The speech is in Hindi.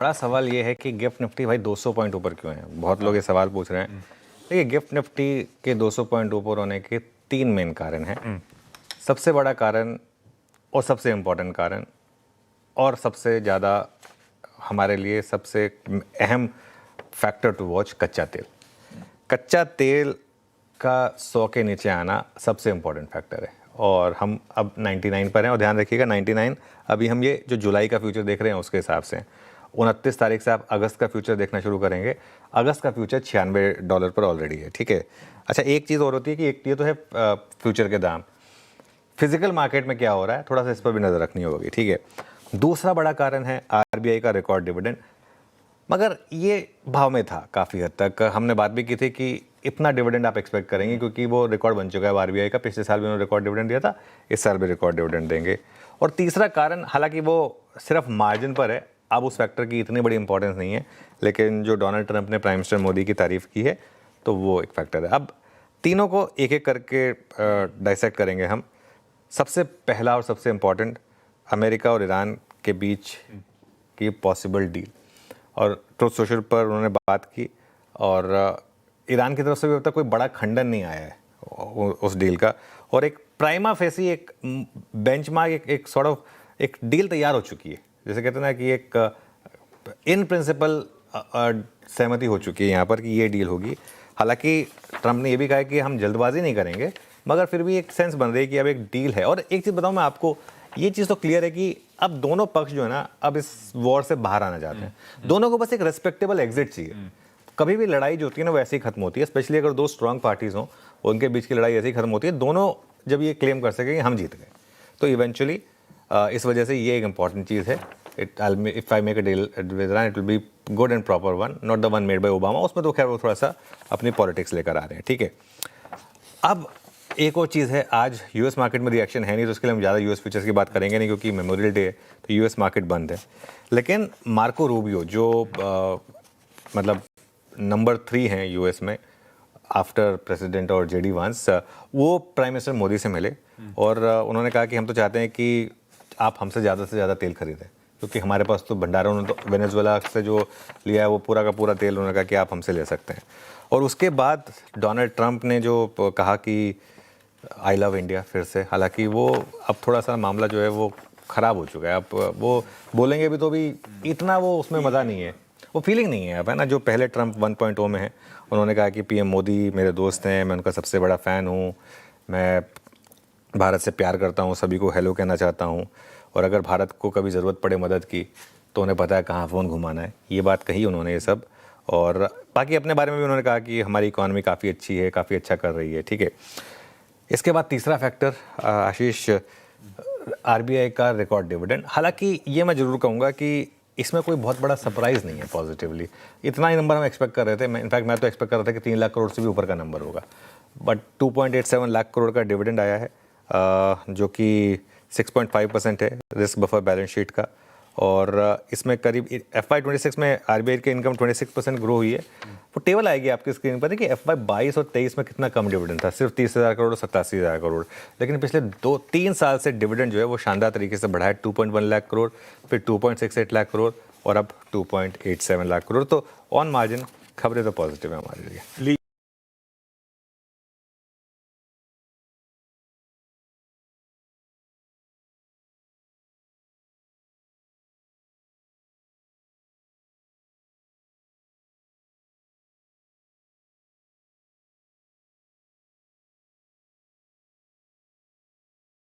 बड़ा सवाल ये है कि गिफ्ट निफ्टी भाई 200 पॉइंट ऊपर क्यों है। बहुत लोग ये सवाल पूछ रहे हैं। देखिए, गिफ्ट निफ्टी के 200 पॉइंट ऊपर होने के 3 मेन कारण हैं। सबसे बड़ा कारण और सबसे इम्पोर्टेंट कारण और सबसे ज़्यादा हमारे लिए सबसे अहम फैक्टर टू वॉच, कच्चा तेल। कच्चा तेल का 100 के नीचे आना सबसे इम्पोर्टेंट फैक्टर है और हम अब 99 पर हैं। और ध्यान रखिएगा, 99 अभी हम ये जो जुलाई का फ्यूचर देख रहे हैं उसके हिसाब से 29 तारीख से आप अगस्त का फ्यूचर देखना शुरू करेंगे। अगस्त का फ्यूचर $96 पर ऑलरेडी है। ठीक है। अच्छा, एक चीज़ और होती है कि एक ये तो है फ्यूचर के दाम, फिजिकल मार्केट में क्या हो रहा है थोड़ा सा इस पर भी नज़र रखनी होगी। ठीक है। दूसरा बड़ा कारण है आरबीआई का रिकॉर्ड डिविडेंड, मगर ये भाव में था काफ़ी हद तक। हमने बात भी की थी कि इतना डिविडेंड आप एक्सपेक्ट करेंगे क्योंकि वो रिकॉर्ड बन चुका है आरबीआई का। पिछले साल भी उन्होंने रिकॉर्ड डिविडेंड दिया था, इस साल भी रिकॉर्ड डिविडेंड देंगे। और तीसरा कारण, हालांकि वो सिर्फ मार्जिन पर है, अब उस फैक्टर की इतनी बड़ी इंपॉर्टेंस नहीं है, लेकिन जो डोनाल्ड ट्रंप ने प्राइम मिनिस्टर मोदी की तारीफ की है तो वो एक फैक्टर है। अब तीनों को एक एक करके डाइसेक्ट करेंगे हम। सबसे पहला और सबसे इम्पॉर्टेंट, अमेरिका और ईरान के बीच की पॉसिबल डील, और ट्रुथ सोशल पर उन्होंने बात की और ईरान की तरफ से भी अब तक कोई बड़ा खंडन नहीं आया है उस डील का। और एक प्राइमा फेसी एक बेंचमार्क, एक सॉर्ट ऑफ एक डील तैयार हो चुकी है। जैसे कहते हैं ना कि एक इन प्रिंसिपल सहमति हो चुकी है यहाँ पर कि ये डील होगी। हालांकि ट्रंप ने ये भी कहा कि हम जल्दबाजी नहीं करेंगे, मगर फिर भी एक सेंस बन रही है कि अब एक डील है। और एक चीज़ बताऊँ मैं आपको, ये चीज़ तो क्लियर है कि अब दोनों पक्ष जो है ना, अब इस वॉर से बाहर आना चाहते हैं। दोनों को बस एक रेस्पेक्टेबल एग्जिट चाहिए। कभी भी लड़ाई जो होती है ना वो ऐसे ही खत्म होती है, स्पेशली अगर दो स्ट्रांग पार्टीज हों, उनके बीच की लड़ाई ऐसे ही खत्म होती है। दोनों जब ये क्लेम कर सकें कि हम जीत गए, तो इवेंचुअली इस वजह से ये एक इंपॉर्टेंट चीज़ है। If I make a deal with Iran, it will be good and proper one, not the one made by Obama. उसमें तो खैर वो थोड़ा सा अपनी पॉलिटिक्स लेकर आ रहे हैं। ठीक है। अब एक और चीज़ है, आज यूएस मार्केट में रिएक्शन है नहीं, तो उसके लिए हम ज़्यादा यूएस फ्यूचर्स की बात करेंगे नहीं क्योंकि मेमोरियल डे है, तो यूएस मार्केट बंद है। लेकिन मार्को रूबियो जो मतलब नंबर 3 हैं यूएस में आफ्टर प्रेसिडेंट और जेडी वांस, वो प्राइम मिनिस्टर मोदी से मिले और उन्होंने कहा कि हम तो चाहते हैं कि आप हमसे ज़्यादा तेल खरीदें क्योंकि हमारे पास तो भंडारा, उन्होंने तो वेनेजुएला से जो लिया है वो पूरा का पूरा तेल उन्होंने कहा कि आप हमसे ले सकते हैं। और उसके बाद डोनाल्ड ट्रंप ने जो कहा कि आई लव इंडिया फिर से, हालांकि वो अब थोड़ा सा मामला जो है वो ख़राब हो चुका है। अब वो बोलेंगे भी तो भी इतना वो उसमें मज़ा नहीं है, वो फीलिंग नहीं है अब, है ना। जो पहले ट्रंप 1.0 में है, उन्होंने कहा कि पीएम मोदी मेरे दोस्त हैं, मैं उनका सबसे बड़ा फ़ैन हूँ, मैं भारत से प्यार करता हूँ, सभी को हेलो कहना चाहता हूँ, और अगर भारत को कभी ज़रूरत पड़े मदद की तो उन्हें पता है कहाँ फ़ोन घुमाना है। ये बात कही उन्होंने ये सब। और बाकी अपने बारे में भी उन्होंने कहा कि हमारी इकॉनमी काफ़ी अच्छी है, काफ़ी अच्छा कर रही है। ठीक है। इसके बाद तीसरा फैक्टर आशीष, आरबीआई का रिकॉर्ड डिविडेंड। हालांकि ये मैं ज़रूर कहूँगा कि इसमें कोई बहुत बड़ा सरप्राइज़ नहीं है पॉजिटिवली। इतना ही नंबर हम एक्सपेक्ट कर रहे थे। इनफैक्ट मैं तो एक्सपेक्ट कर रहा था कि 3 लाख करोड़ से भी ऊपर का नंबर होगा, बट 2.87 लाख करोड़ का डिविडेंड आया है, जो कि 6.5% है रिस्क बफर बैलेंस शीट का। और इसमें करीब FY26 में आरबीआई की इनकम 26% ग्रो हुई है। वो टेबल आएगी आपकी स्क्रीन पर कि FY22 और 23 में कितना कम डिविडेंड था, सिर्फ 30,000 करोड़ और 87,000 करोड़। लेकिन पिछले 2-3 साल से डिविडेंड जो है वो शानदार तरीके से बढ़ा है। 2.1 लाख करोड़, फिर 2.68 लाख करोड़ और अब 2.87 लाख करोड़। तो ऑन मार्जिन खबरें तो पॉजिटिव है हमारे लिए।